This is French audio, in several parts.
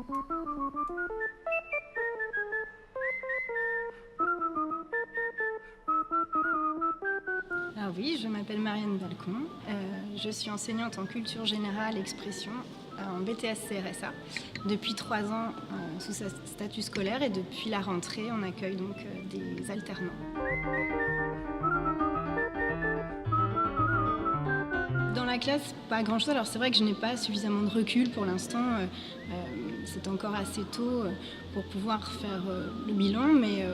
Ah oui, je m'appelle Marianne Balcon, je suis enseignante en culture générale et expression en BTS CRSA depuis 3 ans sous statut scolaire, et depuis la rentrée on accueille donc des alternants. Dans la classe, pas grand chose. Alors c'est vrai que je n'ai pas suffisamment de recul pour l'instant, c'est encore assez tôt pour pouvoir faire le bilan, mais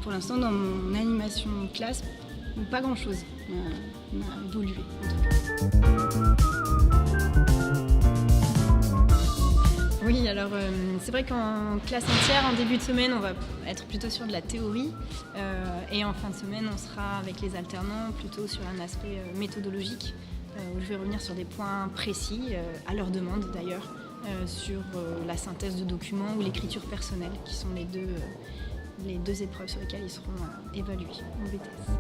pour l'instant dans mon animation de classe, pas grand chose n'a évolué en tout cas. Oui, alors c'est vrai qu'en classe entière, en début de semaine, on va être plutôt sur de la théorie, et en fin de semaine, on sera avec les alternants plutôt sur un aspect méthodologique, où je vais revenir sur des points précis, à leur demande d'ailleurs, sur la synthèse de documents ou l'écriture personnelle, qui sont les deux épreuves sur lesquelles ils seront évalués en BTS.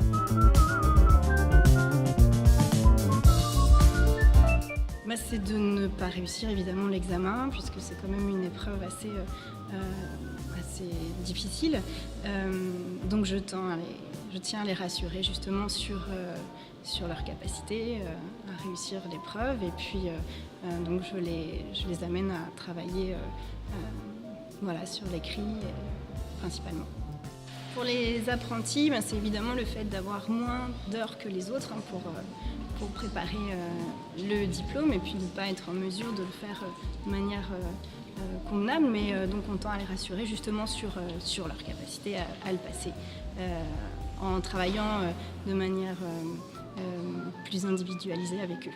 C'est de ne pas réussir évidemment l'examen, puisque c'est quand même une épreuve assez difficile. Donc je tiens à les rassurer justement sur leur capacité à réussir l'épreuve, et puis donc je les amène à travailler sur l'écrit principalement. Pour les apprentis, c'est évidemment le fait d'avoir moins d'heures que les autres pour préparer le diplôme, et puis de ne pas être en mesure de le faire de manière convenable, mais donc on tend à les rassurer justement sur leur capacité à le passer, en travaillant de manière plus individualisée avec eux.